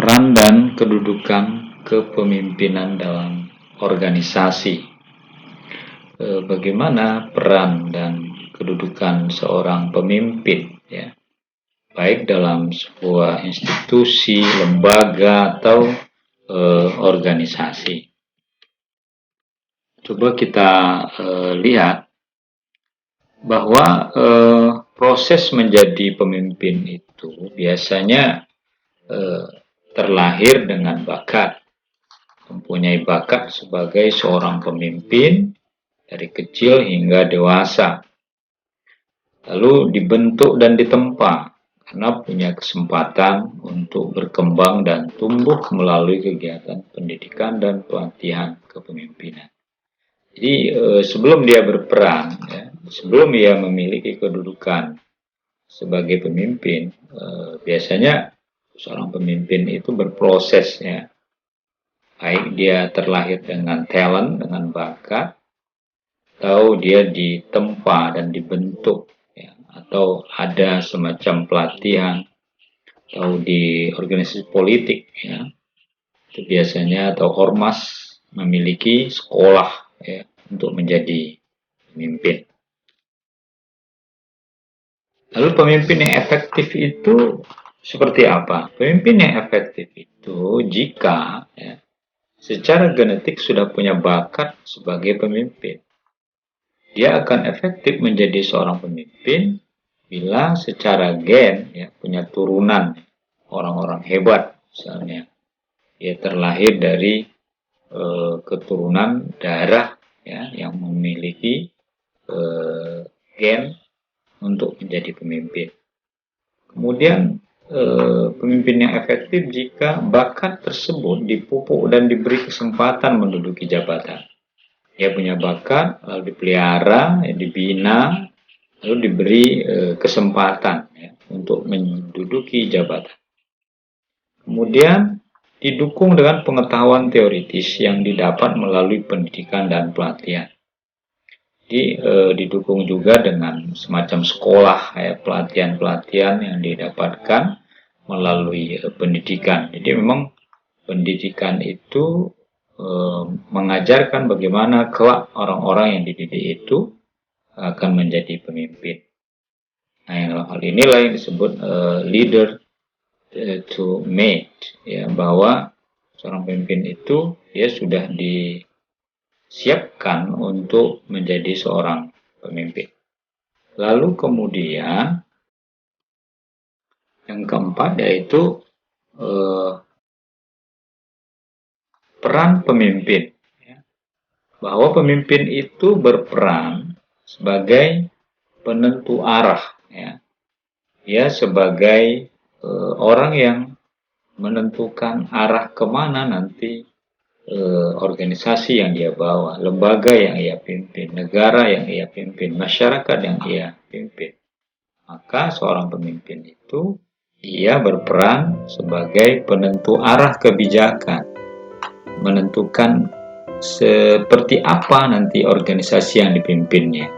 Peran dan kedudukan kepemimpinan dalam organisasi. Bagaimana peran dan kedudukan seorang pemimpin, ya, baik dalam sebuah institusi, lembaga, atau organisasi. Coba kita lihat bahwa proses menjadi pemimpin itu biasanya terlahir dengan bakat, mempunyai bakat sebagai seorang pemimpin dari kecil hingga dewasa, lalu dibentuk dan ditempa karena punya kesempatan untuk berkembang dan tumbuh melalui kegiatan pendidikan dan pelatihan kepemimpinan. Jadi sebelum dia berperan, ya, sebelum dia memiliki kedudukan sebagai pemimpin, biasanya seorang pemimpin itu berproses, ya, baik dia terlahir dengan talent, dengan bakat, atau dia ditempa dan dibentuk, ya, atau ada semacam pelatihan, atau di organisasi politik, ya, itu biasanya, atau ormas memiliki sekolah, ya, untuk menjadi pemimpin. Lalu pemimpin yang efektif itu seperti apa? Pemimpin yang efektif itu jika, ya, secara genetik sudah punya bakat sebagai pemimpin. Dia akan efektif menjadi seorang pemimpin bila secara gen, ya, punya turunan orang-orang hebat, misalnya dia terlahir dari keturunan darah, ya, yang memiliki gen untuk menjadi pemimpin. Kemudian pemimpin yang efektif jika bakat tersebut dipupuk dan diberi kesempatan menduduki jabatan. Dia punya bakat, lalu dipelihara, ya, dibina, lalu diberi kesempatan, ya, untuk menduduki jabatan. Kemudian didukung dengan pengetahuan teoritis yang didapat melalui pendidikan dan pelatihan. Jadi didukung juga dengan semacam sekolah, ya, pelatihan-pelatihan yang didapatkan melalui pendidikan. Jadi memang pendidikan itu mengajarkan bagaimana kelak orang-orang yang dididik itu akan menjadi pemimpin. Nah, yang hal inilah yang disebut leader to mate, ya, bahwa seorang pemimpin itu dia sudah disiapkan untuk menjadi seorang pemimpin. Lalu kemudian yang keempat yaitu peran pemimpin, ya, bahwa pemimpin itu berperan sebagai penentu arah, ya. Dia sebagai orang yang menentukan arah kemana nanti organisasi yang dia bawa, lembaga yang ia pimpin, negara yang ia pimpin, masyarakat yang ia pimpin. Maka seorang pemimpin itu ia berperan sebagai penentu arah kebijakan, menentukan seperti apa nanti organisasi yang dipimpinnya.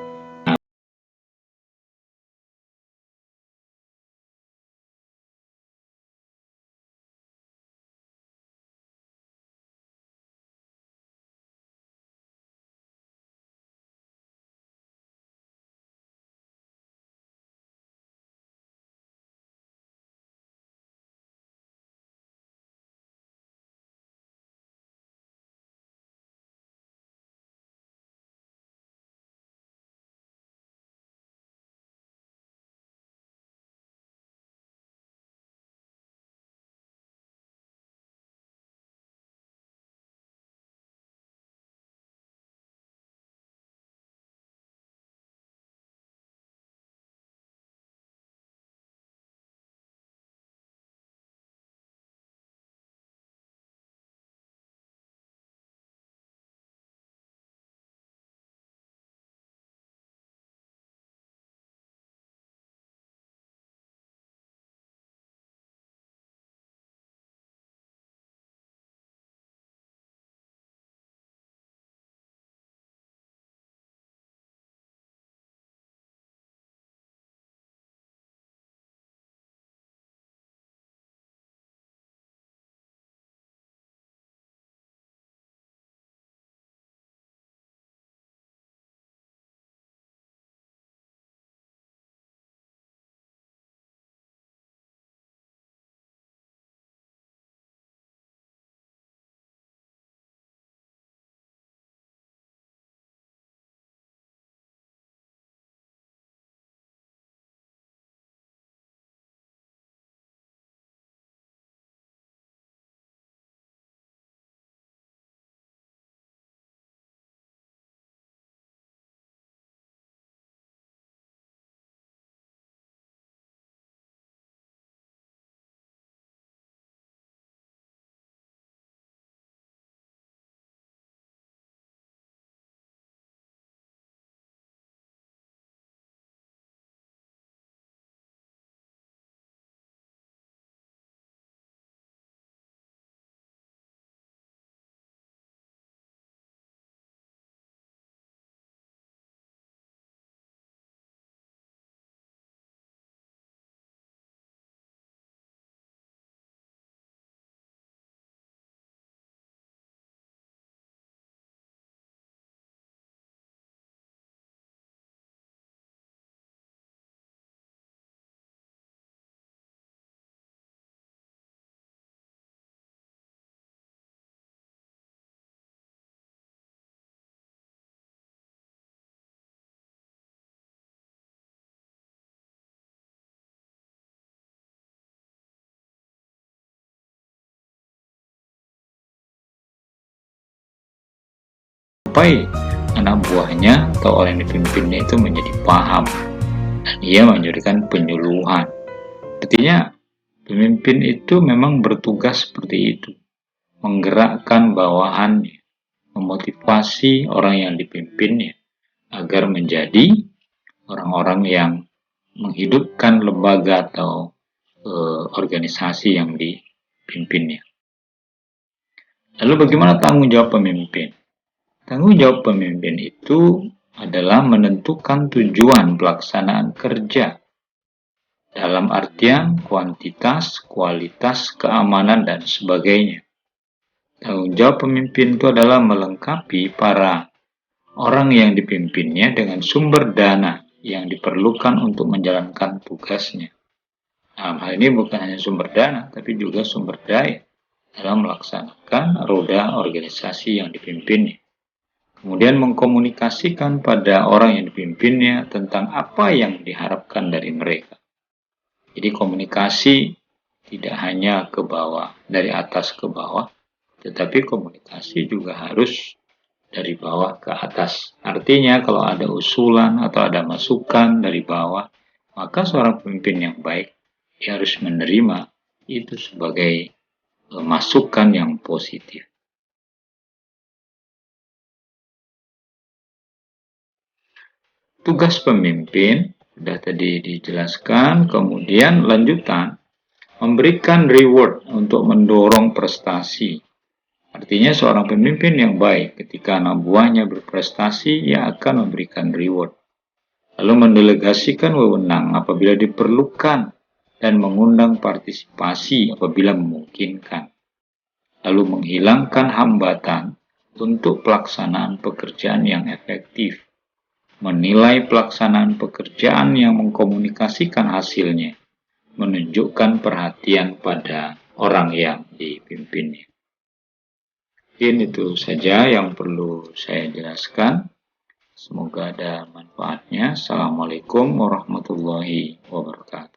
sampai anak buahnya atau orang yang dipimpinnya itu menjadi paham dan ia menjadikan penyuluhan. Artinya pemimpin itu memang bertugas seperti itu, menggerakkan bawahannya, memotivasi orang yang dipimpinnya agar menjadi orang-orang yang menghidupkan lembaga atau organisasi yang dipimpinnya. Lalu bagaimana tanggung jawab pemimpin? Tanggung jawab pemimpin itu adalah menentukan tujuan pelaksanaan kerja dalam artian kuantitas, kualitas, keamanan, dan sebagainya. Tanggung jawab pemimpin itu adalah melengkapi para orang yang dipimpinnya dengan sumber dana yang diperlukan untuk menjalankan tugasnya. Nah, hal ini bukan hanya sumber dana, tapi juga sumber daya dalam melaksanakan roda organisasi yang dipimpinnya. Kemudian mengkomunikasikan pada orang yang dipimpinnya tentang apa yang diharapkan dari mereka. Jadi komunikasi tidak hanya ke bawah, dari atas ke bawah, tetapi komunikasi juga harus dari bawah ke atas. Artinya kalau ada usulan atau ada masukan dari bawah, maka seorang pemimpin yang baik dia harus menerima itu sebagai masukan yang positif. Tugas pemimpin sudah tadi dijelaskan, kemudian lanjutan memberikan reward untuk mendorong prestasi. Artinya seorang pemimpin yang baik ketika anak buahnya berprestasi, ia akan memberikan reward. Lalu mendelegasikan wewenang apabila diperlukan dan mengundang partisipasi apabila memungkinkan. Lalu menghilangkan hambatan untuk pelaksanaan pekerjaan yang efektif. Menilai pelaksanaan pekerjaan yang mengkomunikasikan hasilnya, menunjukkan perhatian pada orang yang dipimpinnya. Mungkin itu saja yang perlu saya jelaskan. Semoga ada manfaatnya. Assalamualaikum warahmatullahi wabarakatuh.